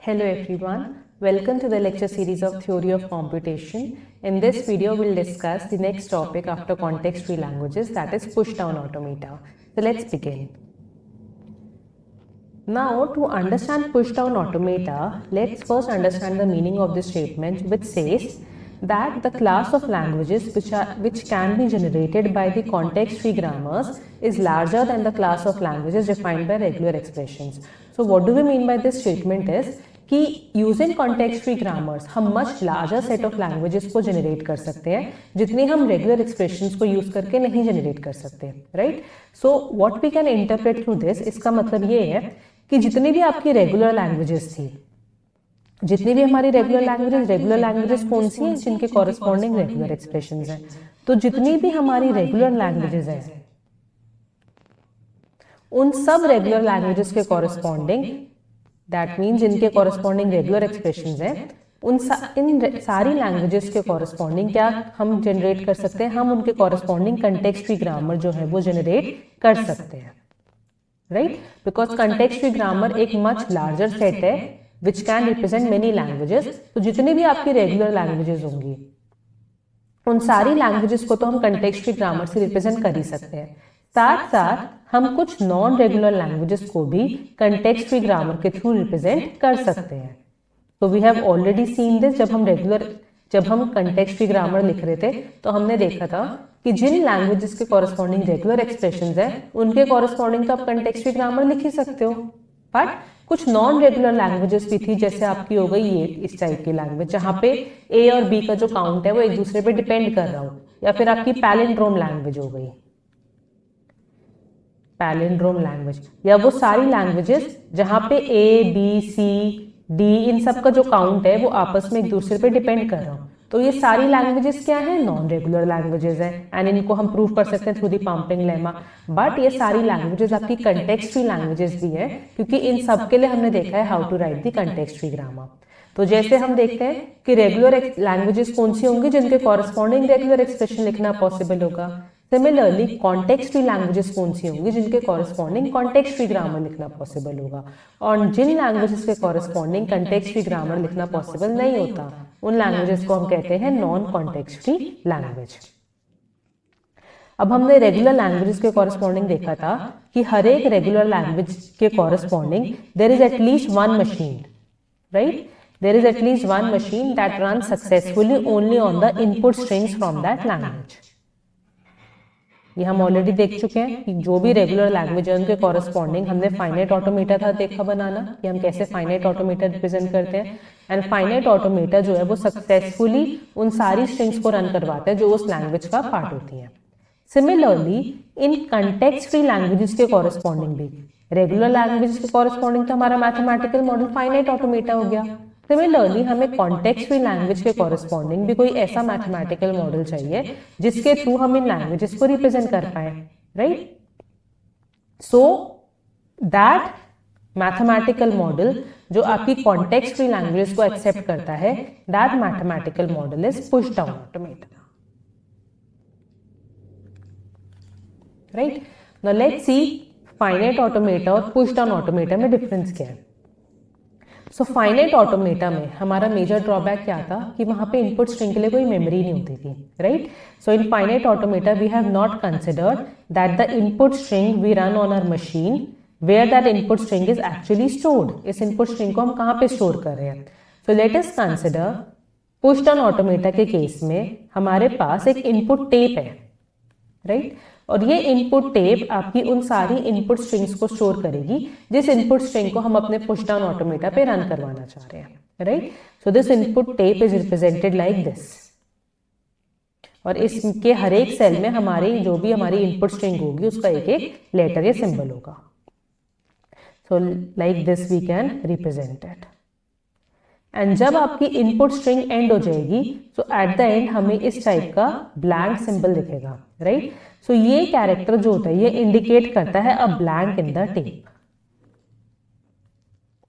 Hello everyone, welcome to the lecture series of Theory of Computation. In this video, we'll discuss the next topic after context-free languages, that is push-down automata. So let's begin. Now, to understand push-down automata, let's first understand the meaning of this statement, which says that the class of languages which can be generated by the context-free grammars is larger than the class of languages defined by regular expressions. So what do we mean by this statement is कि using context free grammars हम much larger set of languages को generate कर सकते हैं जितनी हम regular expressions को use करके नहीं जनरेट कर सकते, right? So what we can interpret through this, इसका मतलब ये है कि जितनी भी आपकी रेगुलर लैंग्वेजेस थी, जितनी भी हमारी रेगुलर लैंग्वेजेस कौन सी हैं? जिनके कॉरेस्पॉन्डिंग रेगुलर एक्सप्रेशंस हैं। तो जितनी भी हमारी रेगुलर लैंग्वेजेस हैं, उन सब रेगुलर लैंग्वेजेस के कॉरेस्पॉन्डिंग, दैट मीन्स जिनके कॉरेस्पॉन्डिंग रेगुलर एक्सप्रेशंस हैं, इन सारी लैंग्वेजेस के कॉरेस्पॉन्डिंग क्या हम जनरेट कर सकते हैं? हम उनके कॉरेस्पॉन्डिंग कंटेक्स्ट फ्री ग्रामर जो है वो जनरेट कर सकते हैं, right? Because context free grammar एक मच लार्जर सेट है which can represent many languages. तो जितनी भी आपकी रेगुलर लैंग्वेजेस होंगी, उन सारी लैंग्वेजेस को तो हम कंटेक्स्ट फ्री ग्रामर से रिप्रेजेंट कर ही सकते हैं। साथ साथ हम कुछ नॉन रेगुलर लैंग्वेजेस को भी कंटेक्स्ट फ्री ग्रामर के थ्रू रिप्रेजेंट कर सकते हैं। तो we have already seen this. जब हम कंटेक्स्ट फ्री ग्रामर लिख रहे थे तो हमने देखा था कि जिन लैंग्वेजेस के कॉरेस्पॉन्डिंग रेगुलर एक्सप्रेशंस हैं, उनके कॉरेस्पॉन्डिंग तो आप कंटेक्स्ट फ्री ग्रामर लिख ही सकते हो, बट कुछ नॉन रेगुलर लैंग्वेजेस भी थी, जैसे आपकी हो गई ये इस टाइप की लैंग्वेज जहाँ पे ए और बी का जो काउंट है वो एक दूसरे पे डिपेंड कर रहा हो, या फिर आपकी पैलिंड्रोम लैंग्वेज हो गई, पैलिंड्रोम लैंग्वेज, या वो सारी लैंग्वेजेस जहाँ पे ए बी सी डी इन सब का जो काउंट है वो आपस में एक दूसरे पे डिपेंड कर रहा हो। तो ये सारी लैंग्वेजेस क्या है? नॉन रेगुलर लैंग्वेजेस है, एंड इनको हम प्रूव कर सकते हैं through the pumping lemma. But ये सारी लैंग्वेजेस आपकी कंटेक्स्ट फ्री लैंग्वेजेस भी है, क्योंकि इन सब के लिए हमने देखा है how to write the context free grammar. तो जैसे हम देखते हैं कि रेगुलर लैंग्वेजेस कौन सी होंगी जिनके कॉरेस्पॉन्डिंग रेगुलर एक्सप्रेशन लिखना पॉसिबल होगा। सिमिलरली कॉन्टेक्स्ट फ्री लैंग्वेजेस कौन सी होंगी जिनके कॉरेस्पॉन्डिंग कॉन्टेक्स्ट फ्री ग्रामर लिखना पॉसिबल होगा। और जिन लैंग्वेजेस के कॉरेस्पॉन्डिंग कॉन्टेक्स्ट फ्री ग्रामर लिखना पॉसिबल नहीं होता, उन लैंग्वेजेस को हम कहते हैं नॉन कॉन्टेक्स्ट फ्री लैंग्वेज। अब हमने रेगुलर लैंग्वेजेस के कॉरेस्पॉन्डिंग देखा था कि हर एक रेगुलर लैंग्वेज के corresponding there is at least one machine, right? There is at least one machine that runs successfully only on the input strings from that language. ये हम ऑलरेडी देख चुके हैं कि जो भी रेगुलर लैंग्वेज है उनके कॉरेस्पॉन्डिंग हमने फाइनाइट ऑटोमेटा था देखा बनाना, कि हम कैसे फाइनाइट ऑटोमेटा रिप्रेजेंट करते हैं। एंड फाइनाइट ऑटोमेटा जो है वो सक्सेसफुली उन सारी स्ट्रिंग्स को रन करवाता है जो उस लैंग्वेज का पार्ट होती है। Similarly in context free languages के कॉरेस्पॉन्डिंग भी, रेगुलर लैंग्वेजेस के कॉरेस्पॉन्डिंग तो हमारा मैथमेटिकल मॉडल फाइनाइट ऑटोमेटा हो गया। सिमिलरली हमें कॉन्टेक्स्ट फ्री लैंग्वेज के कॉरेस्पॉन्डिंग भी कोई ऐसा मैथमेटिकल मॉडल चाहिए जिसके थ्रू हम इन लैंग्वेजेस को रिप्रेजेंट कर पाए, right? So that mathematical model जो आपकी कॉन्टेक्स्ट फ्री लैंग्वेजेस को एक्सेप्ट करता है, that mathematical model is push down automata, right? Now let's see finite automata और पुश डाउन ऑटोमेटा में डिफरेंस क्या है। सो फाइनाइट ऑटोमेटा में हमारा मेजर ड्रॉबैक क्या था कि वहां पे इनपुट स्ट्रिंग के लिए कोई मेमोरी नहीं होती थी, right? So in finite automata we have not considered that the input string we run on our machine where that input string is actually stored. इस इनपुट स्ट्रिंग को हम कहाँ पे स्टोर कर रहे हैं? So let us consider push down automata के case में हमारे पास एक इनपुट टेप है, राइट? और ये इनपुट टेप आपकी उन सारी इनपुट स्ट्रिंग्स को स्टोर करेगी जिस इनपुट स्ट्रिंग को हम अपने पुश डाउन ऑटोमेटा पे रन करवाना चाह रहे हैं, right? So this input tape is represented like this, और इसके हर एक सेल में हमारी जो भी हमारी इनपुट स्ट्रिंग होगी उसका एक एक लेटर या सिंबल होगा। So like this we can represent it. And जब आपकी इनपुट स्ट्रिंग एंड हो जाएगी तो एट द एंड हमें इस टाइप का ब्लैंक सिंबल दिखेगा, राइट? सो ये कैरेक्टर जो होता है ये इंडिकेट करता है a blank in the tape.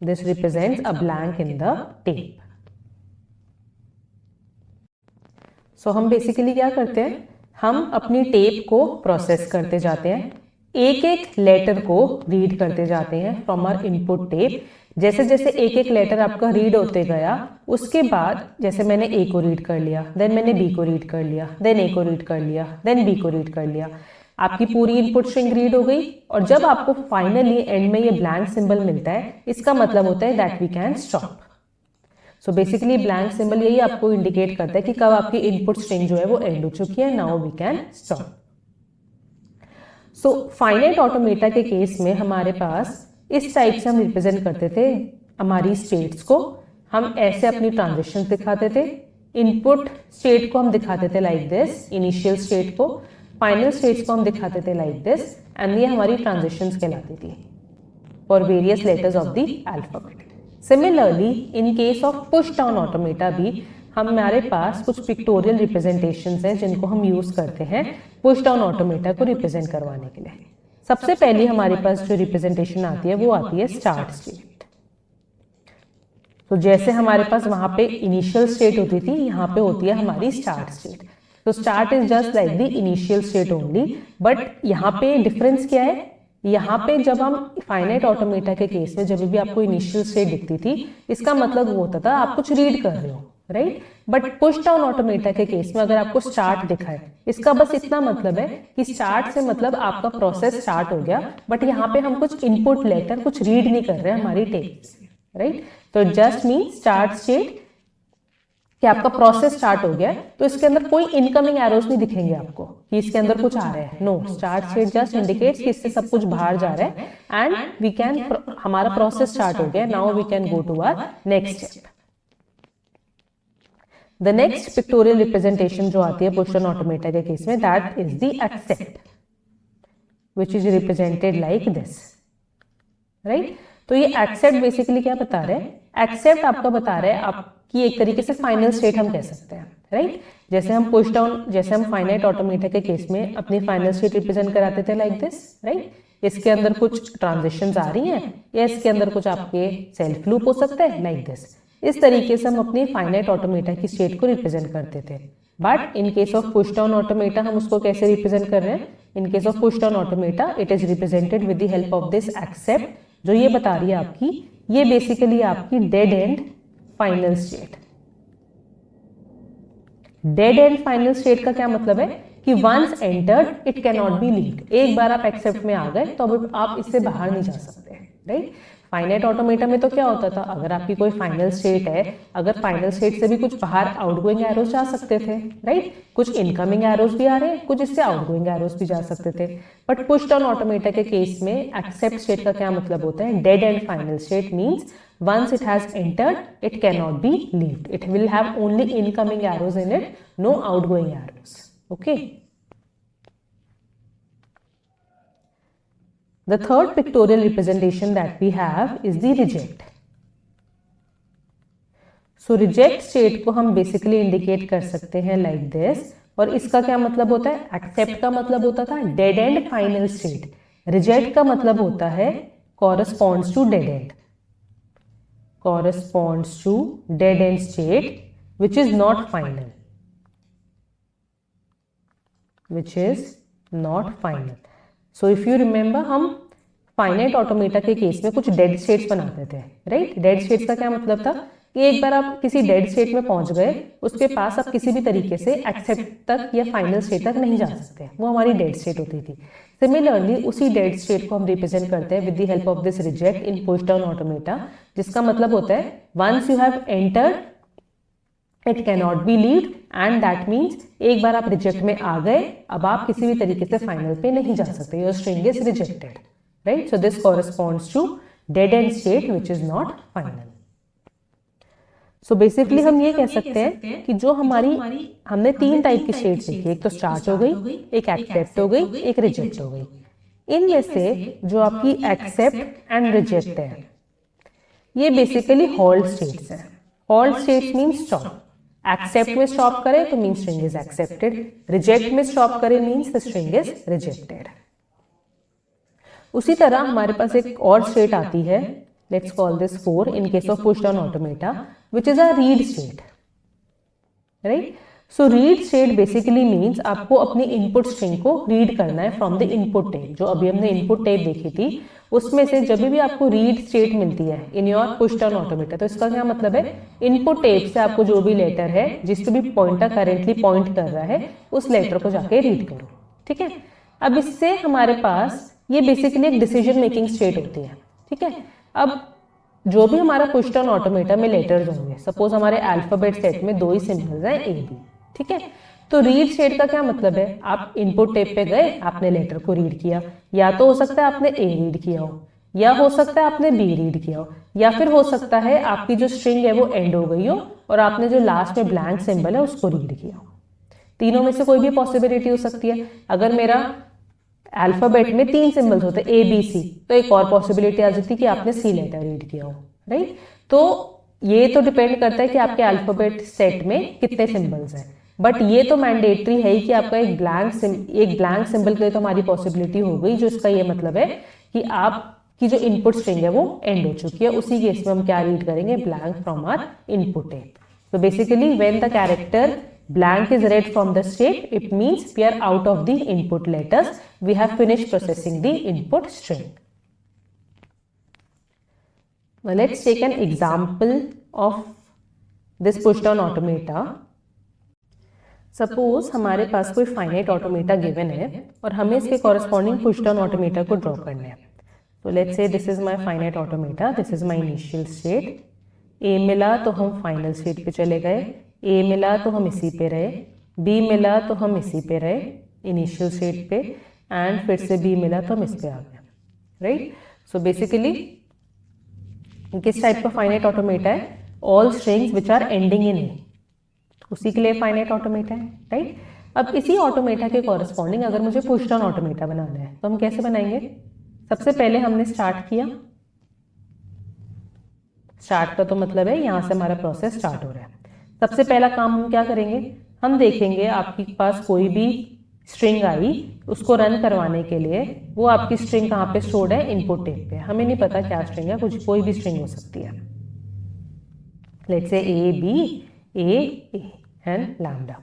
This represents a blank in the tape. So हम बेसिकली क्या करते हैं, हम अपनी टेप को प्रोसेस करते जाते हैं, एक एक लेटर को रीड करते जाते हैं फ्रॉम आवर इनपुट टेप, जैसे जैसे एक एक लेटर आपका रीड होते गया, उसके बाद जैसे मैंने ए को रीड कर लिया, देन मैंने बी को रीड कर लिया, देन ए को रीड कर लिया, देन बी को रीड कर लिया, आपकी पूरी इनपुट स्ट्रिंग रीड हो गई। और जब आपको फाइनली एंड में ये ब्लैंक सिंबल मिलता है, इसका मतलब होता है that we can stop. So basically blank symbol यही आपको इंडिकेट करता है कि कब आपकी इनपुट स्ट्रिंग जो है वो एंड हो चुकी है, now we can stop. So finite automata के केस में हमारे पास इस टाइप से हम रिप्रेजेंट करते थे हमारी स्टेट्स को। हम ऐसे अपनी ट्रांजिशन दिखाते थे। इनपुट स्टेट को हम दिखाते थे लाइक दिस, इनिशियल स्टेट को, फाइनल स्टेट्स को हम दिखाते थे लाइक दिस, एंड ये हमारी ट्रांजिशंस कहलाती थी for various letters of the alphabet. Similarly in case of push down automata भी हमारे पास कुछ पिक्टोरियल रिप्रेजेंटेशंस हैं जिनको हम यूज करते हैं पुश डाउन ऑटोमेटा को रिप्रेजेंट करवाने के लिए। सबसे पहली हमारे पास जो रिप्रेजेंटेशन आती है वो आती है स्टार्ट स्टेट। तो जैसे हमारे पास वहां पे इनिशियल स्टेट होती थी, यहाँ पे होती है हमारी स्टार्ट स्टेट। तो start is just like the initial state only, but यहाँ पे डिफरेंस क्या है, यहाँ पे जब हम फाइनाइट ऑटोमेटा के केस में जब भी आपको इनिशियल स्टेट दिखती थी, इसका मतलब वो होता था आप कुछ रीड कर रहे हो, right. But push down automata के केस में अगर आपको स्टार्ट दिखा है, इसका बस इतना मतलब है कि स्टार्ट से मतलब आपका प्रोसेस स्टार्ट हो गया, बट यहाँ पे हम कुछ इनपुट लेकर कुछ रीड नहीं कर रहे हैं हमारी टेप, राइट। तो जस्ट मीन स्टार्ट स्टेट कि आपका प्रोसेस स्टार्ट हो गया है, तो इसके अंदर कोई इनकमिंग एरोस नहीं दिखेंगे आपको कि इसके अंदर कुछ आ रहा है। No, start state just indicates कि इससे सब कुछ बाहर जा रहा है एंड वी कैन, हमारा प्रोसेस स्टार्ट हो गया, now we can go to our next step. The next pictorial representation जो आती है पुश डाउन ऑटोमेटा के केस में, that is the accept, which is represented like this, right. तो ये एक्सेप्ट बेसिकली क्या बता रहे हैं, एक्सेप्ट आपका बता रहे हैं आपकी एक तरीके से फाइनल स्टेट हम कह सकते हैं, राइट। जैसे हम पुश डाउन, जैसे हम फाइनाइट ऑटोमेटा के केस में अपनी फाइनल स्टेट रिप्रेजेंट कराते थे लाइक दिस, राइट। इसके अंदर कुछ ट्रांजिशंस आ रही हैं या इसके अंदर कुछ आपके सेल्फ लूप हो सकता है लाइक दिस। इस तरीके से हम अपनी फाइनाइट ऑटोमेटा की स्टेट को रिप्रेजेंट करते थे। But in case of push down automata हम उसको कैसे रिप्रेजेंट कर रहे हैं, in case of push down automata it is represented with the help of this accept, जो ये बता रही है आपकी, ये बेसिकली आपकी dead and final state. Dead and final state का क्या मतलब है कि once entered it can not be levied. एक बार आप एक्सेप्ट में आ गए तो अब आप इससे बाहर नहीं जा सकते, राइट। फाइनाइट ऑटोमेटा में तो क्या होता था, अगर आपकी कोई फाइनल स्टेट है, अगर फाइनल स्टेट से भी कुछ बाहर आउटगोइंग एरोस जा सकते थे, राइट। कुछ इनकमिंग एरोस भी आ रहे हैं, कुछ इससे आउटगोइंग एरोस भी जा सकते थे। बट पुश डाउन ऑटोमेटा के केस में एक्सेप्ट स्टेट का क्या मतलब होता है, dead and final state means once it has entered it cannot be left, it will have only incoming arrows in it, no outgoing arrows, okay. The third pictorial representation that we have is the reject. So reject state को हम basically indicate कर सकते हैं like this, और इसका क्या मतलब होता है, accept का मतलब होता था dead end final state, reject का मतलब होता है corresponds to dead end, corresponds to dead end state which is not final, which is not final. So if you remember, हम फाइनाइट ऑटोमेटा के केस में कुछ डेड स्टेट्स बनाते थे, राइट। डेड स्टेट्स का क्या मतलब था कि एक बार आप किसी डेड स्टेट में पहुंच गए, उसके पास आप किसी भी तरीके से एक्सेप्ट तक या फाइनल स्टेट तक नहीं जा सकते, वो हमारी डेड स्टेट होती थी। सिमिलरली उसी डेड स्टेट को हम रिप्रेजेंट करते हैं with the help of this reject in push down automata, जिसका मतलब होता है once you have entered it can not be leaved, and that means एक बार आप रिजेक्ट में आ गए, अब आप किसी भी तरीके से फाइनल पे नहीं जा सकते, your string is rejected, right. So this corresponds to dead end state which is not final. So basically हम ये कह सकते हैं कि जो हमने तीन टाइप की स्टेट्स देखी, एक तो स्टार्ट हो गई, एक एक्सेप्ट हो गई, एक रिजेक्ट हो गई। इनमें से जो आपकी एक्सेप्ट एंड रिजेक्ट है, ये बेसिकली होल्ड स्टेट्स हैं। Hold states means stop, accept में स्टॉप करें तो means string is accepted, reject में स्टॉप करें means the string is rejected. उसी तरह हमारे पास एक और स्टेट आती है, let's call this 4 in case of push down automata, which is a read state, right? So read state basically means आपको अपनी इनपुट स्ट्रिंग को रीड करना है फ्रॉम द इनपुट टेप। जो अभी हमने इनपुट टेप देखी थी उसमें से जब भी आपको रीड स्टेट मिलती है in your push down automata, तो इसका क्या मतलब है, इनपुट टेप से आपको जो भी लेटर है जिस पे भी पॉइंटर करेंटली पॉइंट कर रहा है उस लेटर को जाके रीड करो। ठीक है, अब इससे हमारे पास ये बेसिकली एक डिसीजन मेकिंग स्टेट होती है। ठीक है, अब जो भी हमारा पुश डाउन ऑटोमेटा में लेटर्स होंगे, सपोज हमारे अल्फाबेट सेट में 2 ही सिंबल्स हैं ए बी। ठीक है, तो रीड स्टेट का क्या मतलब है, आप इनपुट टेप पे गए, आपने लेटर को रीड किया, या तो हो सकता है आपने ए रीड किया हो, या हो सकता है आपने बी रीड किया हो, या फिर हो सकता है आपकी जो स्ट्रिंग है वो एंड हो गई हो और आपने जो लास्ट में ब्लैंक सिंबल है उसको रीड किया हो। तीनों में से कोई भी पॉसिबिलिटी हो सकती है। अगर मेरा अल्फाबेट में 3 सिंबल्स होते ए बी सी, तो एक और पॉसिबिलिटी आ जाती है कि आपने सी लेटर रीड किया हो। राइट, तो ये तो डिपेंड करता है कि आपके अल्फाबेट सेट में कितने सिंबल्स हैं, बट ये तो मैंडेटरी है कि आपका एक ब्लैंक सिंबल के लिए तो हमारी पॉसिबिलिटी हो गई, जो इसका ये मतलब है कि आपकी जो इनपुट स्ट्रिंग है वो एंड हो चुकी है। उसी केस में हम क्या रीड करेंगे, blank from our input tape. तो basically when the character blank is read from the state, it means we are out of the input letters, we have finished processing the input string. Now let's take an example of this push down automata. Suppose हमारे पास कोई finite automata given है और हमें इसके corresponding push down automata को draw करना है। So let's say this is my finite automata, this is my initial state. A मिला तो हम final state पे चले गए, ए मिला तो हम इसी पे रहे, बी मिला तो हम इसी पे रहे इनिशियल स्टेट पे, एंड फिर से बी मिला तो हम इस पे आ गए। राइट, सो बेसिकली किस टाइप का फाइनाइट ऑटोमेटा है, all strings which are ending in a, उसी के लिए फाइनाइट ऑटोमेटा है। राइट, अब इसी ऑटोमेटा के कॉरस्पॉन्डिंग अगर मुझे पुश डाउन ऑटोमेटा बनाना है तो हम कैसे बनाएंगे। सबसे पहले हमने स्टार्ट किया, स्टार्ट का तो मतलब है यहाँ से हमारा प्रोसेस स्टार्ट हो रहा है। सबसे पहला काम हम क्या करेंगे, हम देखेंगे आपके पास कोई भी स्ट्रिंग आई, उसको रन करवाने के लिए वो आपकी स्ट्रिंग कहाँ पे स्टोर्ड है, इनपुट टेप पे। हमें नहीं पता क्या स्ट्रिंग है, कुछ कोई भी स्ट्रिंग हो सकती है, let's say A B A and lambda.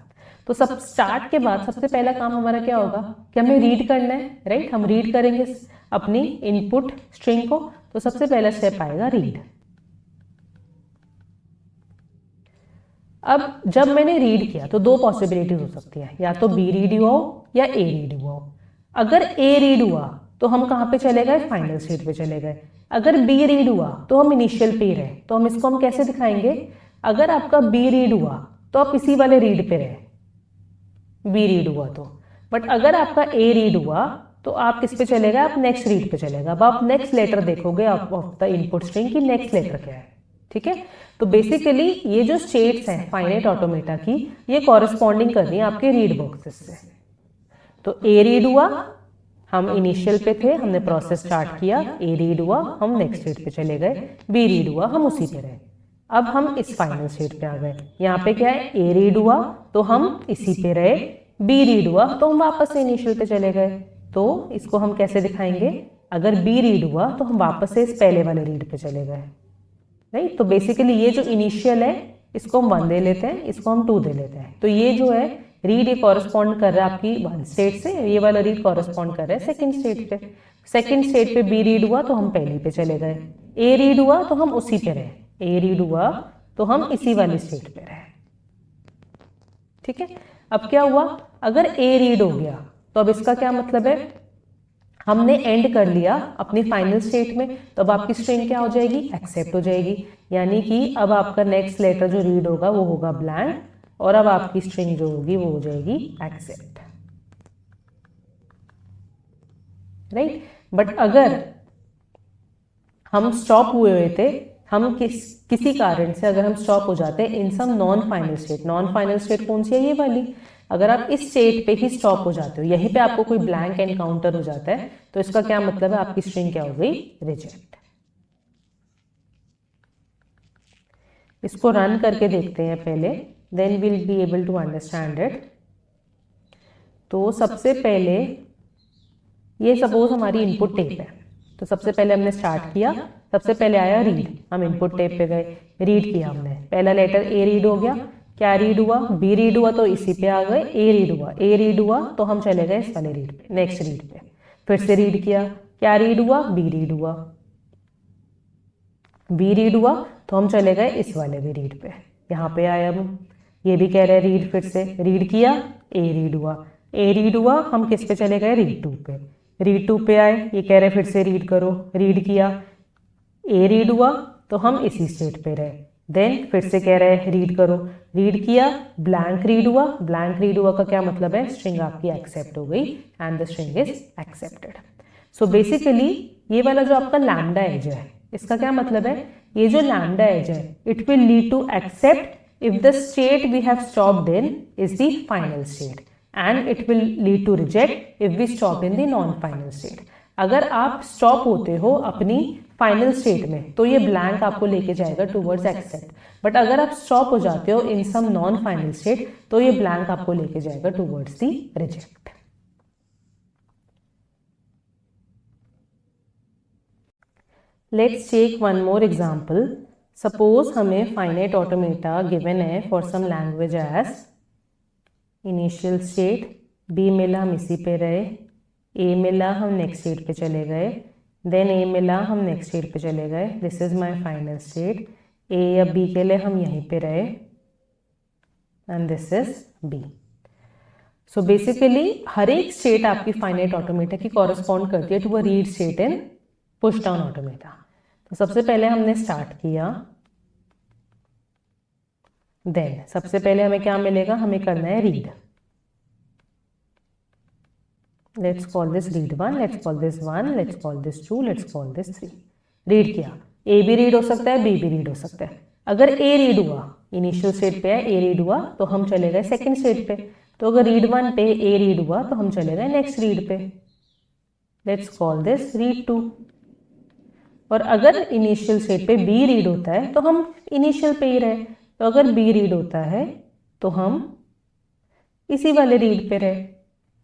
तो सब स्टार्ट के बाद सबसे पहला काम हमारा क्या होगा कि हमें रीड करना है। राइट, हम रीड करेंगे अपनी इनपुट स्ट्रिंग को, तो सबसे पहला स्टेप आएगा रीड। अब जब मैंने रीड किया तो 2 पॉसिबिलिटीज हो सकती है, या तो बी रीड हुआ हो या ए रीड हुआ हो। अगर ए रीड हुआ तो हम कहाँ पे चले गए, फाइनल स्टेट पे चले गए। अगर बी रीड हुआ तो हम इनिशियल पे रहे। तो हम इसको हम कैसे दिखाएंगे, अगर आपका बी रीड हुआ तो आप इसी वाले रीड पे रहे, बी रीड हुआ तो, बट अगर आपका ए रीड हुआ तो आप किस पे चले गए, आप नेक्स्ट रीड पे चले गए। अब आप नेक्स्ट लेटर देखोगे ऑफ द इनपुट स्ट्रिंग की नेक्स्ट लेटर क्या है। ठीक है, तो बेसिकली ये जो स्टेट्स हैं फाइनाइट ऑटोमेटा की, ये कॉरेस्पॉन्डिंग कर रही है आपके रीड बॉक्सेस से। तो ए रीड हुआ, हम इनिशियल पे थे, हमने प्रोसेस स्टार्ट किया, ए रीड हुआ, हम नेक्स्ट स्टेट पे चले गए, बी रीड हुआ, हम उसी पे रहे। अब हम इस फाइनल स्टेट पे आ गए। यहाँ पे क्या है, ए रीड हुआ तो हम इसी पे रहे, बी रीड हुआ तो हम वापस से इनिशियल पे चले गए। तो इसको हम कैसे दिखाएंगे, अगर बी रीड हुआ तो हम वापस से इस पहले वाले रीड पे चले गए। राइट, तो बेसिकली ये जो इनिशियल है इसको हम 1 दे लेते हैं, इसको हम 2 दे लेते हैं। तो ये जो है रीड ये कॉरेस्पॉन्ड कर रहा है आपकी 1 स्टेट से, ये वाला रीड कॉरेस्पॉन्ड कर रहा है सेकंड स्टेट पे। सेकंड स्टेट पे बी रीड हुआ तो हम पहली पे चले गए, ए रीड हुआ तो हम उसी पे रहे, ए रीड हुआ तो हम इसी वाली स्टेट पे रहे। ठीक है, अब क्या हुआ, अगर ए रीड हो गया तो अब इसका क्या मतलब है, हमने एंड कर लिया अपनी फाइनल स्टेट में, तो अब आपकी स्ट्रिंग क्या हो जाएगी, एक्सेप्ट हो जाएगी। यानी कि अब आपका नेक्स्ट लेटर जो रीड होगा वो होगा ब्लैंक, और अब आपकी स्ट्रिंग जो होगी वो हो जाएगी एक्सेप्ट। राइट, बट अगर हम स्टॉप हुए थे, हम किसी कारण से अगर हम स्टॉप हो जाते हैं in some non final state, non final state कौन सी है, ये वाली, अगर आप इस स्टेट पे ही स्टॉप हो जाते हो, यहीं पे आपको कोई ब्लैंक एनकाउंटर हो जाता है, तो इसका क्या मतलब है, आपकी स्ट्रिंग क्या हो गई, रिजेक्ट। इसको रन करके देखते हैं पहले, then will be able to understand it. तो सबसे पहले ये सपोज हमारी इनपुट टेप है, तो सबसे पहले हमने स्टार्ट किया, सबसे पहले आया रीड, हम इनपुट टेप पे गए, रीड किया हमने, पहला लेटर ए रीड हो गया, क्या रीड हुआ, बी रीड हुआ तो इसी पे आ गए, ए रीड हुआ, ए रीड हुआ तो हम चले गए इस वाले रीड पे, नेक्स्ट रीड पे, फिर से रीड किया, क्या रीड हुआ, बी रीड हुआ, बी रीड हुआ तो हम चले गए इस वाले भी रीड पे, यहाँ पे आए हम, ये भी कह रहे हैं रीड, फिर से रीड किया, ए रीड हुआ, ए रीड हुआ हम किस पे चले गए, रीड 2 पे, रीड 2 पे आए, ये कह रहे फिर से रीड करो, रीड किया, ए रीड हुआ तो हम इसी स्टेट पे रहे, देन फिर से कह रहे हैं रीड करो, रीड किया, ब्लैंक रीड हुआ, ब्लैंक रीड हुआ का क्या मतलब है, स्ट्रिंग आपकी एक्सेप्ट हो गई and the string is accepted. So basically ये वाला जो आपका लैम्डा एज है, इसका क्या मतलब है, ये जो लैम्डा एज है it will lead to accept if the state we have stopped in is the final state and it will lead to reject if we stop in the non-final state। अगर आप stop होते हो अपनी final state में तो ये blank आपको लेके जाएगा टूवर्ड्स एक्सेप्ट, बट अगर आप स्टॉप हो जाते हो in some non final state तो ये ब्लैंक आपको लेके जाएगा towards the reject. Let's take one more example. Suppose हमें फाइनाइट ऑटोमेटा गिवन है for some language as initial state, B मिला हम इसी पे रहे, ए मिला हम नेक्स्ट स्टेट पे चले गए, देन ए मिला हम नेक्स्ट स्टेट पे चले गए, this is my final state, a या बी के लिए हम यहीं पे रहे and this is b. So basically हर एक स्टेट आपकी फाइनाइट ऑटोमेटा की कॉरेस्पॉन्ड करती है to a read state in push down automata. तो सबसे पहले हमने स्टार्ट किया, देन सबसे पहले हमें क्या मिलेगा, हमें करना है read, let's call this read 1, let's call this 1, let's call this 2, let's call this 3। Read किया, ए भी रीड हो सकता है, बी भी रीड हो सकता है। अगर ए रीड हुआ, इनिशियल स्टेट पे है, ए रीड हुआ तो हम चले गए सेकंड स्टेट पे, तो अगर रीड 1 पे ए रीड हुआ तो हम चले गए नेक्स्ट रीड पे, लेट्स कॉल दिस रीड 2। और अगर इनिशियल स्टेट पे बी रीड होता है तो हम इनिशियल पे ही रहे, तो अगर बी रीड होता है तो हम इसी वाले रीड पे रहे,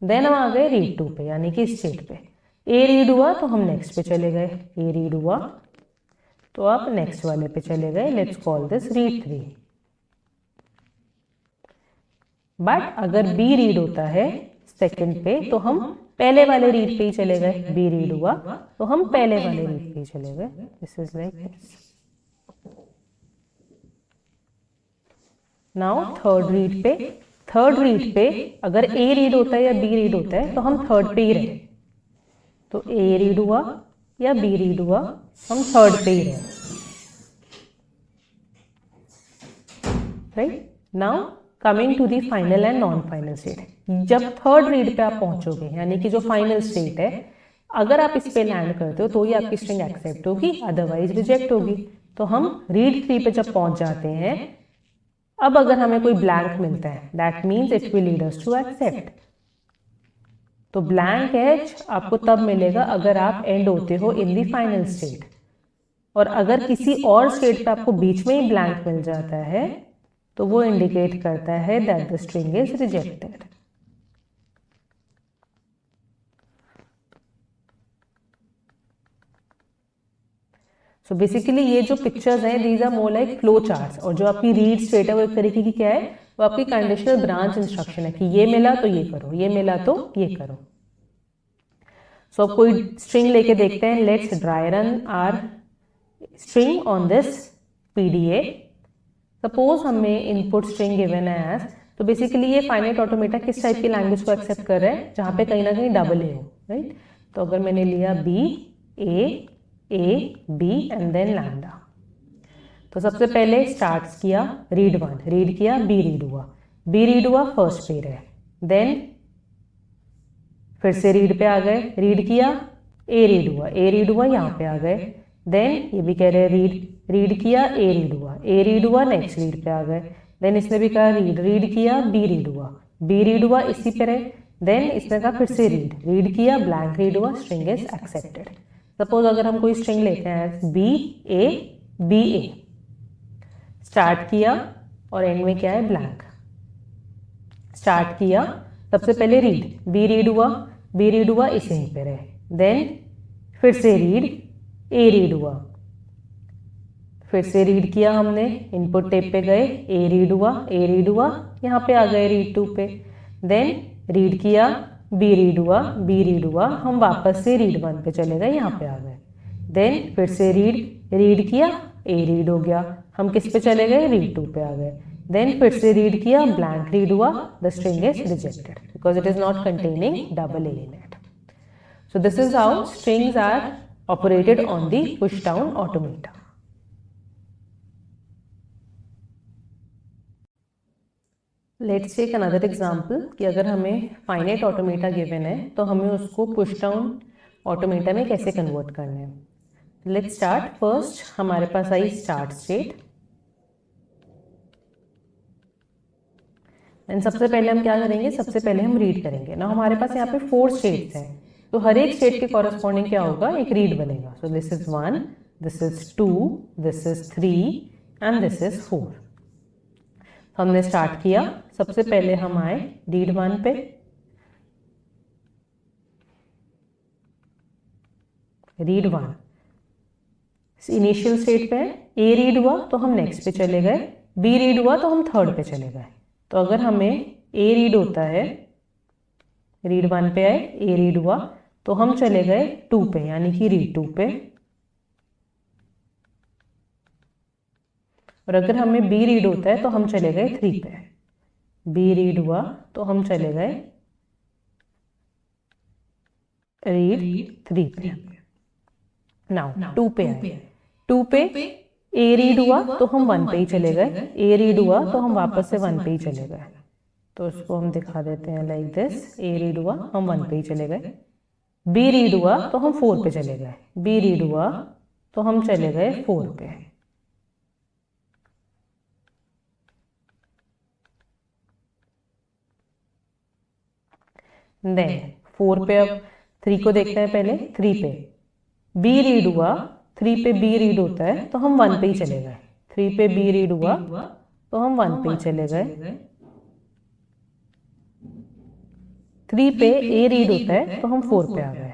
देन हम आ गए रीड 2 पे यानी कि इस स्टेट पे, ए रीड हुआ तो हम नेक्स्ट पे चले गए, ए रीड हुआ तो आप नेक्स्ट वाले पे चले गए, let's call this read 3। But अगर बी रीड होता है सेकंड पे तो हम पहले वाले रीड पे ही चले गए, बी रीड हुआ तो हम पहले वाले रीड पे ही चले गए, this is like this. Now third read पे अगर ए रीड होता है या बी रीड होता है तो हम थर्ड पे ही रहे, तो ए रीड हुआ या बी रीड हुआ हम थर्ड पे ही रहे, right. Now coming to the final and non final state, जब थर्ड रीड पे आप पहुंचोगे यानी कि जो फाइनल स्टेट है, अगर आप इस पे लैंड करते हो तो ये आपकी स्ट्रिंग एक्सेप्ट होगी, अदरवाइज रिजेक्ट होगी। तो हम रीड 3 पे जब पहुंच जाते हैं, अब अगर हमें कोई ब्लैंक मिलता है that means it will lead us to accept. तो ब्लैंक एज आपको तब मिलेगा अगर आप एंड होते हो इन दी फाइनल स्टेट, और अगर किसी और स्टेट पे आपको बीच में ही ब्लैंक मिल जाता है तो वो इंडिकेट करता है that the string is rejected. So basically ये जो पिक्चर्स हैं these are more like flow charts, और जो आपकी रीड स्टेट है वो एक तरीके की क्या है, वो आपकी कंडीशनल ब्रांच इंस्ट्रक्शन है कि ये मिला तो ये करो, ये मिला तो ये करो। सो अब कोई स्ट्रिंग लेके देखते हैं, let's dry run our string on this PDA. Suppose हमें इनपुट स्ट्रिंग गिवन है एज, तो बेसिकली ये फाइनाइट ऑटोमेटा किस टाइप की लैंग्वेज को एक्सेप्ट कर रहा है जहाँ पे कहीं ना कहीं डबल ए हो, राइट। तो अगर मैंने लिया B A B and then lambda, तो सबसे पहले स्टार्ट किया रीड 1, रीड किया, बी रीड हुआ फर्स्ट पे रहे, देन फिर से रीड पे आ गए, रीड किया, ए रीड हुआ यहाँ पे आ गए, देन ये भी कह रहे हैं रीड किया, ए रीड हुआ नेक्स्ट रीड पे आ गए, देन इसने भी कहा रीड किया, बी रीड हुआ इसी पे रहे, देन इसने कहा फिर से रीड किया, ब्लैंक रीड हुआ, स्ट्रिंग इज एक्सेप्टेड। सपोज अगर हम कोई स्ट्रिंग लेते हैं बी ए, स्टार्ट किया और एंड में क्या है ब्लैंक, स्टार्ट किया सबसे पहले बी रीड हुआ इस यहीं पे रहे, देन फिर से ए रीड हुआ, फिर से रीड किया हमने, इनपुट टेप पे गए, ए रीड हुआ, ए रीड हुआ, यहाँ पे आ गए रीड 2 पे। देन रीड किया, बी रीड हुआ, बी रीड हुआ, हम वापस से रीड 1 पे चले गए, यहाँ पे आ गए। देन फिर से रीड किया, ए रीड हो गया, हम किस पे चले गए, रीड 2 पे आ गए। देन फिर से रीड किया, ब्लैंक रीड हुआ, the string is rejected because it is not containing double A in it. So this is how strings are operated on the push down automata. Let's take another example कि अगर हमें finite automata given है तो हमें उसको push down automata में कैसे convert करना है। Let's start first, हमारे पास आई start state। एंड सबसे पहले हम क्या करेंगे, सबसे पहले हम रीड करेंगे ना। हमारे पास यहाँ पे 4 स्टेट्स हैं, तो हर एक स्टेट के कॉरेस्पॉन्डिंग क्या होगा, एक रीड बनेगा। सो this is 1, this is 2, this is 3 and this is 4। हमने स्टार्ट किया, सबसे पहले हम आए रीड 1 पे, रीड 1 इनिशियल स्टेट पे है। ए रीड हुआ तो हम नेक्स्ट पे चले गए, बी रीड हुआ तो हम थर्ड पे चले गए। तो अगर हमें ए रीड होता है, रीड 1 पे आए, ए रीड हुआ तो हम चले गए 2 पे, यानी कि रीड 2 पे। और अगर हमें बी रीड होता है तो हम चले गए 3 पे, बी रीड हुआ तो हम चले गए रीड 3 पे। नाउ 2 पे आए, 2 पे ए रीड हुआ तो हम 1 पे ही चले गए, ए रीड हुआ तो हम वापस से 1 पे ही चले गए। तो इसको हम दिखा देते हैं लाइक दिस, ए रीड हुआ हम 1 पे ही चले गए, बी रीड हुआ तो हम 4 पे चले गए, बी रीड हुआ तो हम चले गए 4 पे। देन 4 पे, अब 3 को देखते हैं पहले। 3 पे बी रीड हुआ, 3 पे बी रीड होता है तो हम 1 पे ही चले गए, 3 पे बी रीड हुआ तो हम 1 पे ही चले गए। 3 पे ए रीड होता है तो हम 4 पे आ गए।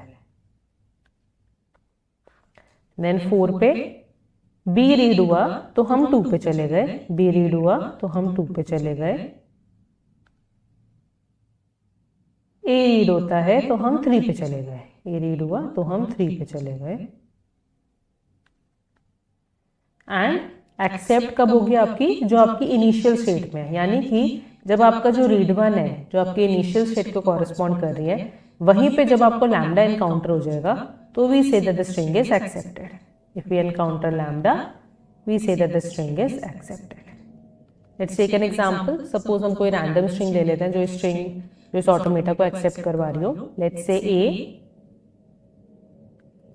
देन 4 पे बी रीड हुआ तो हम 2 पे चले गए, बी रीड हुआ तो हम 2 पे चले गए। ए रीड होता है तो हम 3 पे चले गए, ए रीड हुआ तो हम 3 पे चले गए। एंड एक्सेप्ट कब होगी आपकी, जो आपकी इनिशियल स्टेट में है, यानी कि जब आपका जो रीड 1 है जो आपकी इनिशियल स्टेट को कॉरेस्पॉन्ड कर रही है, वहीं पे जब आपको लैम्डा एनकाउंटर हो जाएगा तो we say that the string is accepted. If we encounter lambda we say that the string is accepted. Let's take an example, suppose हम कोई रैंडम स्ट्रिंग ले लेते हैं जो इस ऑटोमेटा को एक्सेप्ट करवा रही हो। Let's say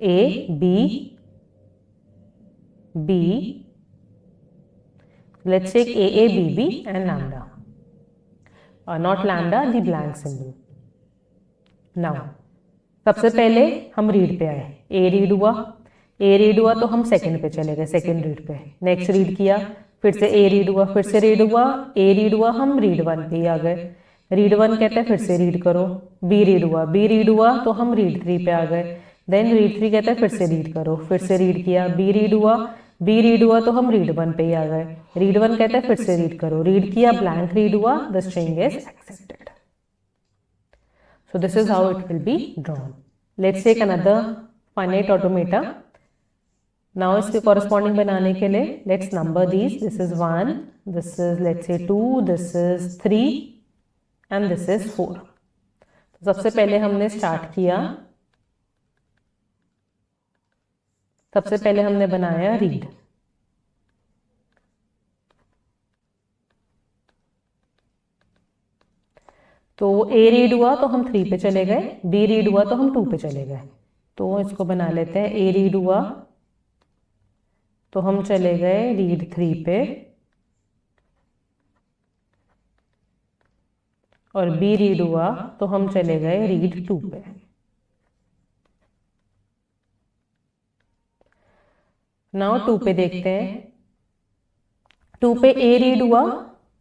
A B B, let's take a b b and lambda, not lambda, the blank symbol. Now सबसे पहले हम रीड पे आए, ए रीड हुआ तो हम सेकंड पे चले गए, सेकंड रीड पे। नेक्स्ट रीड किया, फिर से ए रीड हुआ, फिर से रीड हुआ, ए रीड हुआ, हम रीड 1 पे ही आ गए। रीड 1 कहते हैं फिर से रीड करो, बी रीड हुआ तो हम रीड 3 पे आ गए। देन रीड 3 कहते हैं फिर से रीड करो, फिर से रीड किया, बी रीड हुआ तो हम रीड 1 पे ही आ गए। रीड 1 कहते हैं फिर से रीड करो, रीड किया, ब्लैंक रीड हुआ, the string is accepted. So this is how it will be drawn. Let's take another finite automata. Now इसके कॉरेस्पॉन्डिंग बनाने के लिए let's number these, this is 1, this is let's say 2, this is 3 and this is 4। तो सबसे पहले हमने start किया, सबसे पहले हमने बनाया रीड। तो ए रीड हुआ तो हम 3 पे चले गए, बी रीड हुआ तो हम 2 पे चले गए। तो इसको बना लेते हैं, ए रीड हुआ तो हम चले गए रीड 3 पे, और बी रीड हुआ तो हम चले गए रीड 2 पे। नाउ 2 पे देखते हैं, 2 पे ए रीड हुआ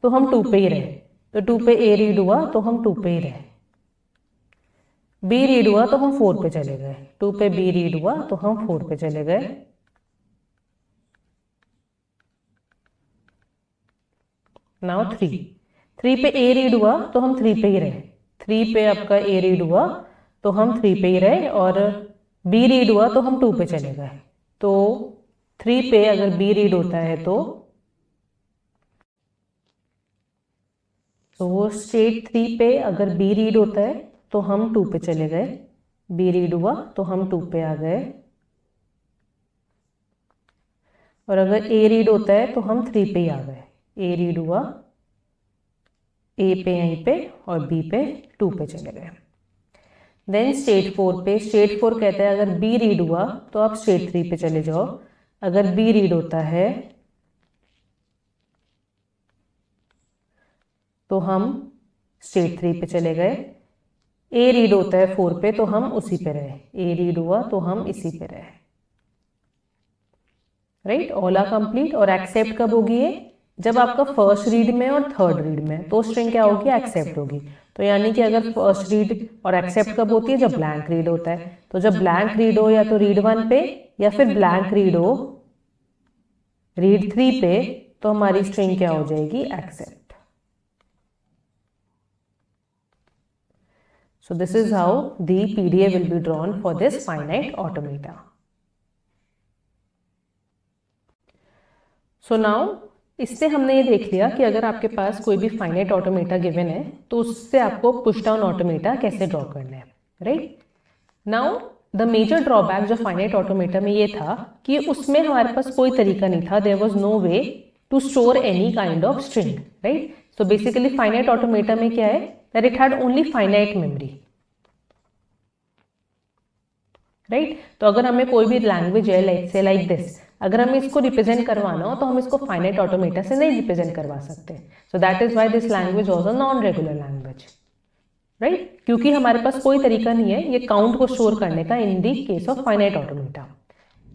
तो हम 2 पे ही रहे, तो 2 पे ए रीड हुआ तो हम 2 पे ही रहे। बी रीड हुआ तो हम 4 पे चले गए, 2 पे बी रीड हुआ तो हम 4 पे चले गए। नाउ 3 पे ए रीड हुआ तो हम 3 पे ही रहे, 3 पे आपका ए रीड हुआ तो हम 3 पे ही रहे, और बी रीड हुआ तो हम 2 पे चले गए। तो 3 पे अगर बी रीड होता है तो स्टेट 3 पे अगर बी रीड होता है तो हम 2 पे चले गए, बी रीड हुआ तो हम 2 पे आ गए, और अगर ए रीड होता है तो हम 3 पे ही आ गए, ए रीड हुआ, ए पे यहीं पे और बी पे 2 पे चले गए। देन स्टेट 4 पे, स्टेट 4 कहता है अगर बी रीड हुआ तो आप स्टेट 3 पे चले जाओ, अगर बी रीड होता है तो हम स्टेट 3 पे चले गए, ए रीड होता है 4 पे तो हम उसी पे रहे, ए रीड हुआ तो हम इसी पे रहे, राइट। All are complete. और एक्सेप्ट कब होगी ये? जब आपका फर्स्ट रीड में और थर्ड रीड में, तो स्ट्रिंग क्या होगी? एक्सेप्ट होगी। तो यानी कि अगर फर्स्ट रीड और एक्सेप्ट कब होती है? जब ब्लैंक रीड होता है। तो जब ब्लैंक रीड हो या तो रीड 1 पे या फिर ब्लैंक रीड हो रीड 3 पे, तो हमारी स्ट्रिंग क्या हो जाएगी? Accept. So this is how the PDA will be drawn for this finite automata. So now इससे हमने ये देख लिया कि अगर आपके पास कोई भी फाइनाइट ऑटोमेटा गिवन है तो उससे आपको पुश डाउन ऑटोमेटा कैसे ड्रॉ करना है, right. Now the major drawback जो फाइनाइट ऑटोमेटा में ये था कि उसमें हमारे पास कोई तरीका नहीं था, there was no way to store any kind of string, right. So basically finite automata में क्या है, that it had only finite memory, right. तो अगर हमें कोई भी लैंग्वेज है लाइक दिस, अगर हमें इसको रिप्रेजेंट करवाना हो तो हम इसको फाइनाइट ऑटोमेटा से नहीं रिप्रेजेंट करवा सकते। So that is why this language was a non regular language, right, क्योंकि हमारे पास कोई तरीका नहीं है ये काउंट को स्टोर करने का in the case of finite automata.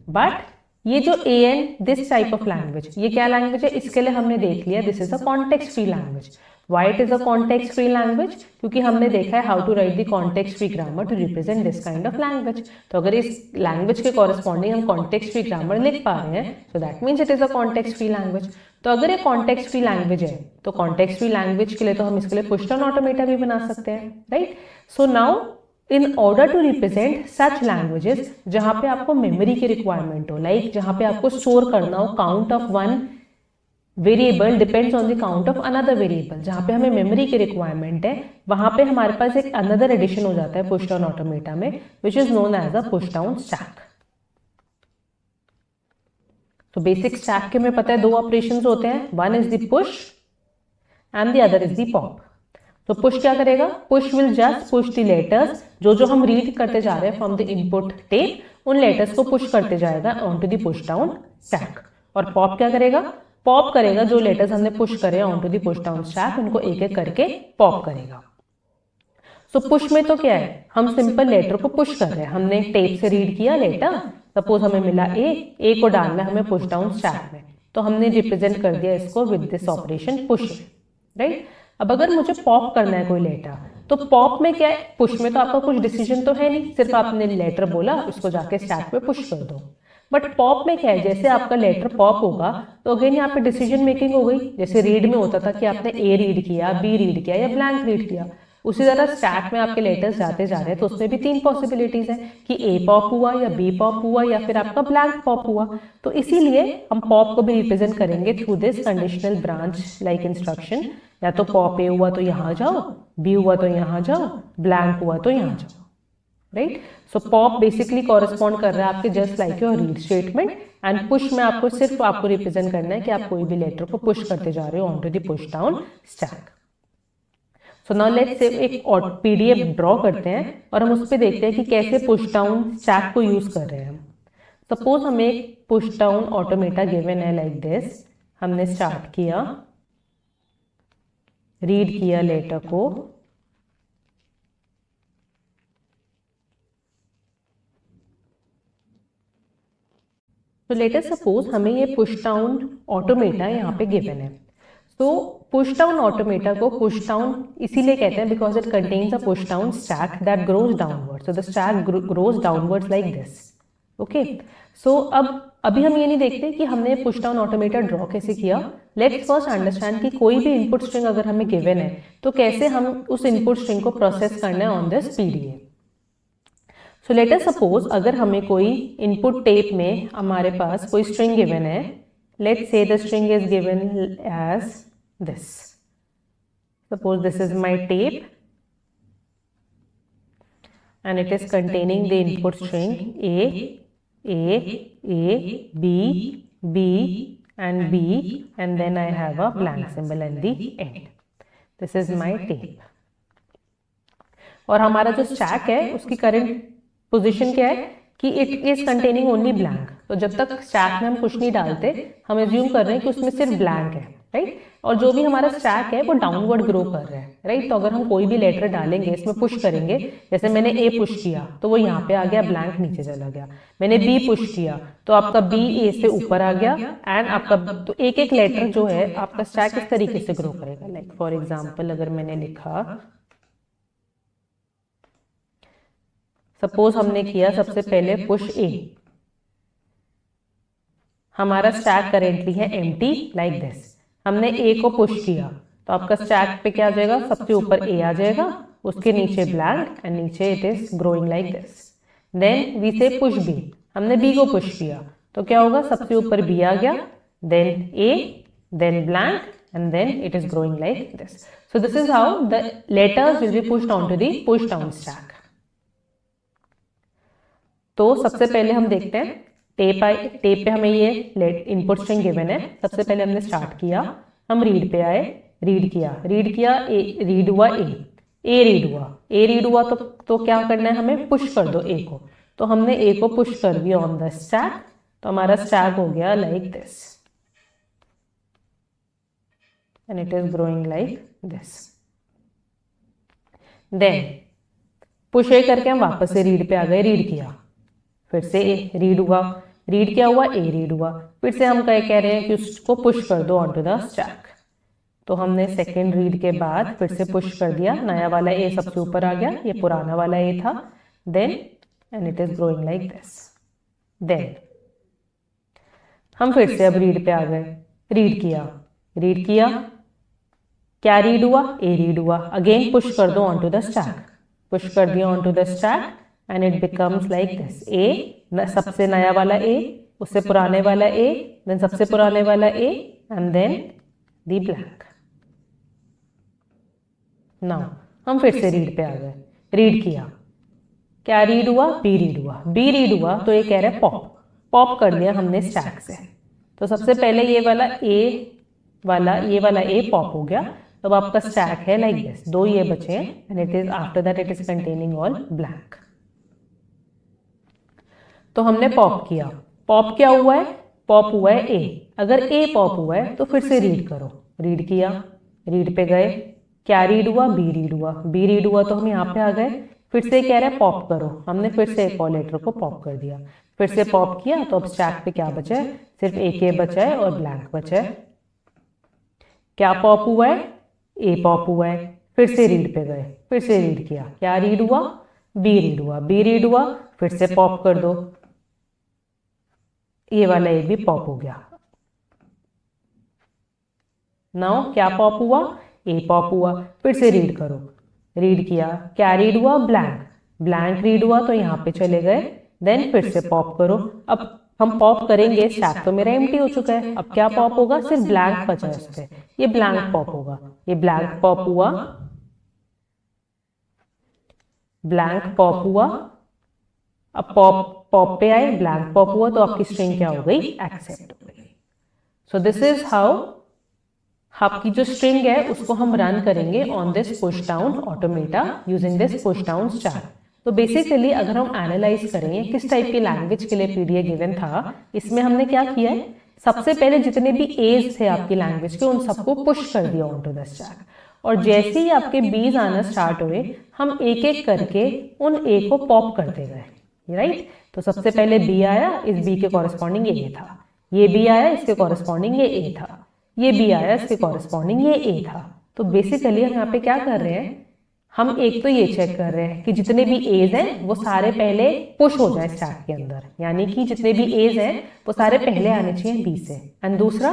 But ये जो AN this type of language, ये क्या लैंग्वेज है? इसके लिए हमने देख लिया this is a context free language. Why it is a context free language? क्योंकि हमने देखा है how to write the context free grammar to represent this kind of language। तो अगर इस लैंग्वेज के कॉरेस्पॉन्डिंग हम context free grammar लिख पा रहे हैं, so that means it is a context free language। तो अगर ये context free language है तो context free language के लिए तो हम इसके लिए push down automata भी बना सकते हैं, right? So now in order to represent such languages जहाँ पे आपको मेमोरी की रिक्वायरमेंट हो, लाइक जहाँ पे आपको स्टोर करना हो count of one variable depends on the count of another variable, जहाँ पे हमें मेमोरी की रिक्वायरमेंट है, वहां पे हमारे पास एक अनदर एडिशन हो जाता है पुश डाउन ऑटोमेटा में, which is known as a push down stack. तो बेसिक स्टैक के में पता है 2 ऑपरेशंस होते हैं, one is the push and the other is the pop. तो पुश क्या करेगा? Push will just push the letters, जो हम रीड करते जा रहे हैं फ्रॉम द इनपुट टेप, उन लेटर्स को पुश करते जाएगा on to the push down stack. और पॉप क्या करेगा? पॉप करेगा जो लेटर्स हमने पुश करे on to the push down stack, उनको एक एक करके पॉप करेगा। सो पुश में तो क्या है, हम सिंपल लेटर को पुश कर रहे हैं, हमने टेप से रीड किया लेटर, सपोज हमें मिला ए को डालना है हमें पुश डाउन स्टैक में, तो हमने रिप्रेजेंट कर दिया इसको with this operation push, right. अब अगर मुझे पॉप करना है कोई लेटर, तो पॉप में क्या है? पुश में तो आपका कुछ डिसीजन तो है नहीं, सिर्फ आपने लेटर बोला उसको जाके स्टैक पे पुश कर दो। बट पॉप में क्या है, जैसे आपका लेटर पॉप होगा तो अगेन यहाँ पे डिसीजन मेकिंग हो गई। जैसे रीड में होता था कि आपने ए रीड किया, बी रीड किया या ब्लैंक रीड किया, उसी तरह स्टैक में आपके लेटर्स जाते जा रहे हैं, तो उसमें भी 3 पॉसिबिलिटीज है कि ए पॉप हुआ या बी पॉप हुआ या फिर आपका ब्लैंक पॉप हुआ। तो इसीलिए हम पॉप को भी रिप्रेजेंट करेंगे through this conditional branch like instruction, या तो पॉप ए हुआ तो यहाँ जाओ, बी हुआ तो यहाँ जाओ, ब्लैंक हुआ तो यहाँ जाओ, राइट। सो पॉप बेसिकली कॉरेस्पॉन्ड कर रहा है आपके just like your read statement, and push में आपको सिर्फ आपको रिप्रेजेंट करना है कि आप कोई भी लेटर को पुश करते जा रहे हो on to the push down stack. So now let's say एक PDF ड्रॉ करते हैं और हम उस पर देखते हैं कि कैसे पुश डाउन स्टैक को यूज कर रहे हैं। सपोज हमें एक पुश डाउन ऑटोमेटा गिवन है लाइक दिस, हमने स्टार्ट किया, रीड किया लेटर को, तो लेट अस सपोज हमें ये पुश डाउन ऑटोमेटा यहाँ पे गिवन है। तो पुश डाउन ऑटोमेटा को पुश डाउन इसीलिए कहते हैं because it contains a push down stack that grows downward, so the stack grows downwards like this, okay. So अब अभी हम ये नहीं देखते कि हमने पुश डाउन ऑटोमेटा ड्रॉ कैसे किया, लेट्स फर्स्ट अंडरस्टैंड कि कोई भी इनपुट स्ट्रिंग अगर हमें गिवन है तो कैसे हम उस इनपुट स्ट्रिंग को प्रोसेस करना है on this PDA. So let us suppose अगर हमें कोई इनपुट टेप में हमारे पास कोई स्ट्रिंग गिवन है, let's say the string is given as this. Suppose this is my tape and it is containing the input string A, B, B and B, and then I have a blank symbol at the end. This is my tape. और हमारा जो stack है उसकी current position क्या है कि it is containing only blank. तो जब तक स्टैक में हम कुछ नहीं डालते हम एज्यूम कर रहे हैं कि उसमें सिर्फ ब्लैंक है, राइट। और जो भी हमारा स्टैक है वो डाउनवर्ड ग्रो कर रहा है, राइट। तो अगर हम कोई भी लेटर डालेंगे इसमें पुश करेंगे, जैसे मैंने ए पुश किया तो वो यहाँ पे आ गया, ब्लैंक नीचे चला गया। मैंने बी पुश किया तो आपका बी ए से ऊपर आ गया एंड आपका तो एक एक लेटर जो है आपका स्टैक इस तरीके से ग्रो करेगा। लाइक फॉर एग्जाम्पल अगर मैंने लिखा, सपोज हमने किया सबसे पहले पुश ए, हमारा स्टैक करेंटली है एम्प्टी लाइक दिस। हमने ए को पुश किया तो आपका स्टैक पे क्या आ जाएगा, सबसे ऊपर ए आ जाएगा, उसके नीचे ब्लैंक एंड नीचे it is growing like this. Then we say push B, हमने बी को पुश किया तो क्या होगा, सबसे ऊपर बी आ गया, then A, then blank and then it is growing like this. So this is how the letters will be pushed on to the push down stack. तो सबसे पहले हम देखते हैं टेप पे हमें ये इनपुट स्ट्रिंग गिवन है। सबसे पहले हमने स्टार्ट किया, हम रीड पे आए, रीड किया रीड हुआ ए रीड हुआ तो क्या करना है, हमें पुश कर दो ए को। तो हमने ए को पुश कर दिया ऑन द स्टैक, तो हमारा स्टैक हो गया like this and it is growing like this. Then push a करके हम वापस से रीड पे आ गए, रीड किया, फिर से रीड हुआ, रीड क्या हुआ, ए रीड हुआ, फिर से हम कह रहे हैं कि उसको पुश कर दो ऑन टू द स्टैक। तो हमने सेकेंड रीड के बाद फिर से पुश कर दिया, नया वाला ए सबसे ऊपर आ गया, ये पुराना वाला ए था, then and it is growing like this. Then हम फिर से अब रीड पे आ गए, रीड किया, क्या रीड हुआ, ए रीड हुआ, अगेन पुश कर दो on to the stack, push कर दिया on to the stack and it becomes like this, a सबसे नया वाला a, उससे पुराने वाला a, then सबसे पुराने वाला a and then the blank। now हम फिर से रीड पे आ गए, रीड किया, क्या रीड हुआ, b रीड हुआ तो ये कह रहा है पॉप कर लिया हमने स्टैक से। तो सबसे पहले ये वाला a पॉप हो गया, तो आपका स्टैक है लाइक दिस, दो ये बचे हैं and it is after that it is containing all blank. तो हमने पॉप किया, पॉप क्या हुआ है, पॉप हुआ है ए। अगर ए पॉप हुआ है तो फिर से रीड करो, रीड किया, रीड पे गए, क्या रीड हुआ, बी रीड हुआ तो हम यहाँ पे आ गए, फिर से कह रहा है पॉप करो, हमने फिर से एक और लेटर को पॉप कर दिया, फिर से पॉप किया तो अब स्टैक पे क्या बचा है, सिर्फ एक ए बचा है और ब्लैंक बचा है। क्या पॉप हुआ है, ए पॉप हुआ है, फिर से रीड पे गए, फिर से रीड किया, क्या रीड हुआ, बी रीड हुआ, फिर से पॉप कर दो, ये वाला ए भी पॉप हो गया। नाउ क्या पॉप हुआ, ए पॉप हुआ, फिर से रीड करो, रीड किया, क्या रीड हुआ, ब्लैंक रीड हुआ तो यहाँ पे चले गए, देन फिर से पॉप करो। अब हम पॉप करेंगे, स्टैक तो मेरा एम्प्टी हो चुका है, अब क्या पॉप होगा, सिर्फ ब्लैंक बचा है उस पे, ये ब्लैंक पॉप होगा, ये ब्लैंक पॉप हुआ, अब पॉप पे आए, ब्लैंक पॉप हुआ तो आपकी स्ट्रिंग क्या हो गई, एक्सेप्ट हो गई। सो दिस इज हाउ आपकी जो स्ट्रिंग है उसको हम रन करेंगे on this push down automata using this push down star. तो बेसिकली अगर हम एनालाइज करें किस टाइप की लैंग्वेज के लिए पीडीए गिवन था, इसमें हमने क्या किया है, सबसे पहले जितने भी एज थे आपकी लैंग्वेज के उन सबको पुश कर दिया ऑन टू द स्टैक, और जैसे ही आपके बीज आना स्टार्ट हुए हम एक एक करके उन ए को पॉप करते गए, राइट। तो सबसे पहले बी आया, इस बी के कॉरेस्पॉन्डिंग ये था, ये बी आया, इसके कॉरेस्पॉन्डिंग ये ए था, ये बी आया, इसके कॉरेस्पॉन्डिंग ये ए था। तो बेसिकली हम यहाँ पे क्या कर रहे हैं, हम एक तो ये चेक कर रहे हैं कि जितने भी एज हैं वो सारे पहले पुश हो जाए स्टैक के अंदर, यानी कि जितने भी एज हैं वो सारे पहले आने चाहिए बी से। एंड दूसरा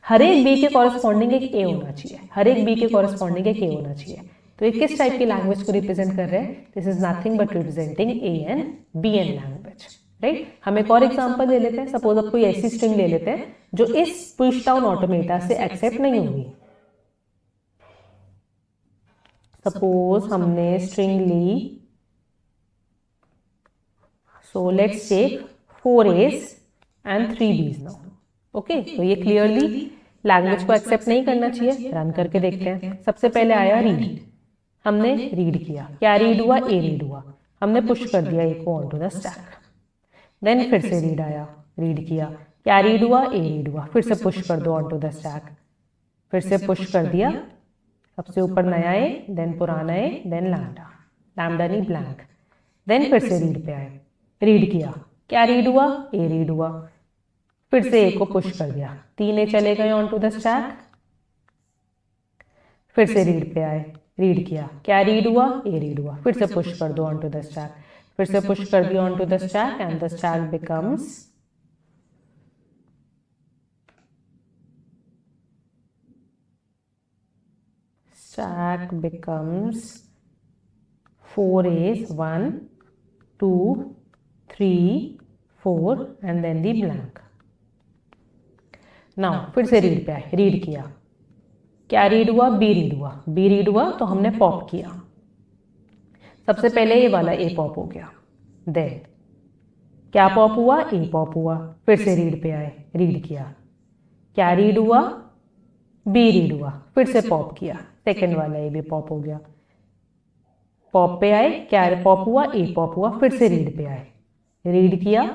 हर एक बी के कॉरेस्पॉन्डिंग एक ए होना चाहिए, हर एक बी के कॉरेस्पॉन्डिंग एक ए होना चाहिए। तो ये किस टाइप की लैंग्वेज को रिप्रेजेंट कर रहे हैं? This is nothing but representing A and B N language, right. हम एक और एग्जांपल ले लेते हैं। सपोज आप कोई ऐसी स्ट्रिंग ले लेते हैं जो इस पुश डाउन ऑटोमेटा से एक्सेप्ट नहीं होगी। सपोज हमने स्ट्रिंग ली, so let's take 4 A's and 3 B's now. Okay, तो ये क्लियरली लैंग्वेज को एक्सेप्ट नहीं करना चाहिए। रन करके देखते हैं। सबसे पहले आया रीड, हमने रीड किया, क्या रीड हुआ? ए रीड हुआ, हमने पुश कर दिया ए को on to the stack. Then फिर से रीड आया, रीड किया, क्या रीड हुआ? ए रीड हुआ, फिर से पुश कर दो ऑन टू द स्टैक, फिर से पुश कर दिया, सबसे ऊपर नया ए, देन पुराना ए, देन लैम्डा, लैम्डा नहीं ब्लैंक। देन फिर से रीड पे आए, रीड किया, क्या रीड हुआ? ए रीड हुआ, फिर से ए को पुश कर दिया, 3 ए चले गए ऑन टू द स्टैक, फिर से रीड पे आए, रीड किया, क्या रीड हुआ? ए रीड हुआ, फिर से पुश कर दो ऑन टू द स्टैक, फिर से पुश कर दिया on to the stack and the stack becomes 4 A's, 1 2 3 4 and then the blank। Now फिर से रीड पे आए, रीड किया, क्या रीड हुआ? बी रीड हुआ, बी रीड हुआ तो हमने पॉप किया। सबसे पहले ये वाला ए पॉप हो गया, देन क्या पॉप हुआ? ए पॉप हुआ, फिर से रीड पे आए, रीड किया, क्या रीड हुआ? बी रीड हुआ, फिर से पॉप किया, सेकंड वाला ए भी पॉप हो गया, पॉप पे आए, क्या पॉप हुआ? ए पॉप हुआ, फिर से रीड पे आए, रीड किया,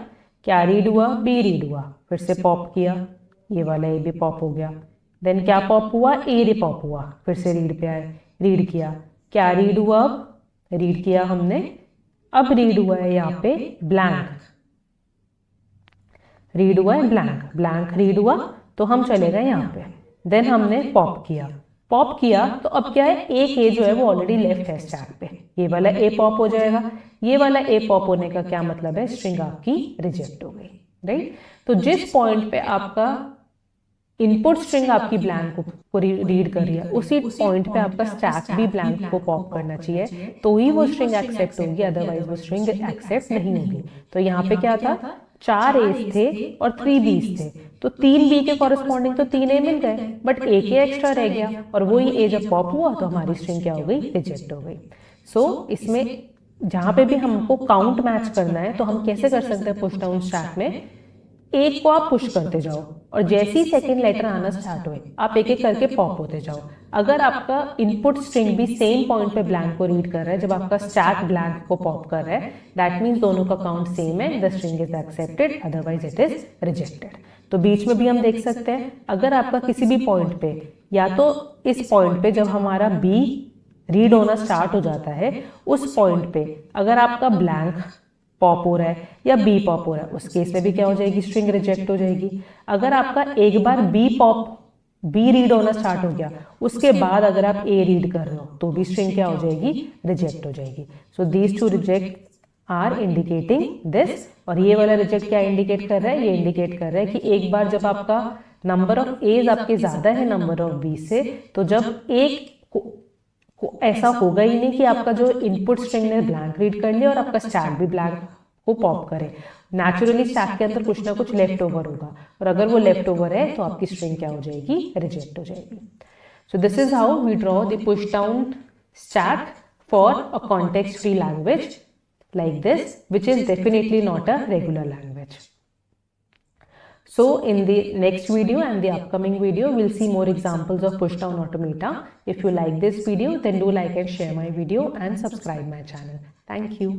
क्या रीड हुआ? बी रीड हुआ, फिर से पॉप किया, ये वाला ए भी पॉप हो गया, देन क्या पॉप हुआ? ए री पॉप हुआ, फिर से रीड पे आए, रीड किया, क्या रीड हुआ? अब रीड किया हमने, अब रीड हुआ है यहाँ पे ब्लैंक, रीड हुआ है ब्लैंक, ब्लैंक रीड हुआ तो हम चले गए यहाँ पे, देन हमने पॉप किया, पॉप किया तो अब क्या है? एक ए जो है वो ऑलरेडी लेफ्ट है स्टैक पे, ये वाला ए पॉप हो जाएगा, ये वाला ए पॉप होने का क्या मतलब है? स्ट्रिंग आपकी रिजेक्ट हो गई, राइट। तो जिस पॉइंट पे आपका इनपुट स्ट्रिंग आपकी ब्लैंक को रीड कर रही है, उसी पॉइंट पे आपका स्टैक भी ब्लैंक को पॉप करना चाहिए, तो ही वो स्ट्रिंग एक्सेप्ट होगी, अदरवाइज वो स्ट्रिंग एक्सेप्ट नहीं होगी। तो यहाँ पे क्या था? 4 A's थे और 3 B's थे, तो 3 B के कॉरेस्पॉन्डिंग तो 3 A मिल गए, बट एक ए एक्स्ट्रा रह गया, और वही ए जब पॉप हुआ तो हमारी स्ट्रिंग क्या हो गई? रिजेक्ट हो गई। सो इसमें जहाँ पे भी हमको काउंट मैच करना है तो हम कैसे कर सकते हैं? पुश डाउन स्टैक में एक को आप पुश करते जाओ और जैसे ही सेकेंड लेटर आना स्टार्ट हुए आप एक एक करके पॉप होते जाओ। अगर आपका इनपुट स्ट्रिंग भी सेम पॉइंट पे ब्लैंक को रीड कर रहा है जब आपका स्टैक ब्लैंक को पॉप कर रहा है, दैट मीन्स दोनों का काउंट सेम है, the string is accepted, otherwise it is rejected. तो बीच में भी हम देख सकते हैं, अगर आपका किसी भी पॉइंट पे, या तो इस पॉइंट पे जब हमारा बी रीड होना स्टार्ट हो जाता है, उस पॉइंट पे अगर आपका ब्लैंक पॉप हो रहा है या बी पॉप हो रहा है, उस केस में भी क्या हो जाएगी? स्ट्रिंग रिजेक्ट हो जाएगी। अगर आपका एक बार बी रीड होना स्टार्ट हो गया, उसके बाद अगर आप ए रीड कर रहे हो तो भी स्ट्रिंग क्या हो जाएगी? रिजेक्ट हो जाएगी। So these two reject are indicating this, और ये वाला रिजेक्ट क्या इंडिकेट कर रहा है? ये इंडिकेट कर रहा है कि एक बार जब आपका नंबर ऑफ एज आपके ज्यादा है नंबर ऑफ बी से, तो जब एक को ऐसा होगा ही नहीं कि आपका जो इनपुट स्ट्रिंग ने ब्लैंक रीड कर लिया और आपका स्टैक भी ब्लैंक को पॉप करे। नेचुरली स्टैक के अंदर कुछ ना कुछ लेफ्ट ओवर होगा, और अगर वो लेफ्ट ओवर है तो आपकी स्ट्रिंग क्या हो जाएगी? रिजेक्ट हो जाएगी। So this is how we draw the push down stack for a context free language like this, which is definitely not a regular language. So in the next video and the upcoming video, we'll see more examples of push down automata. If you like this video, then do like and share my video and subscribe my channel. Thank you.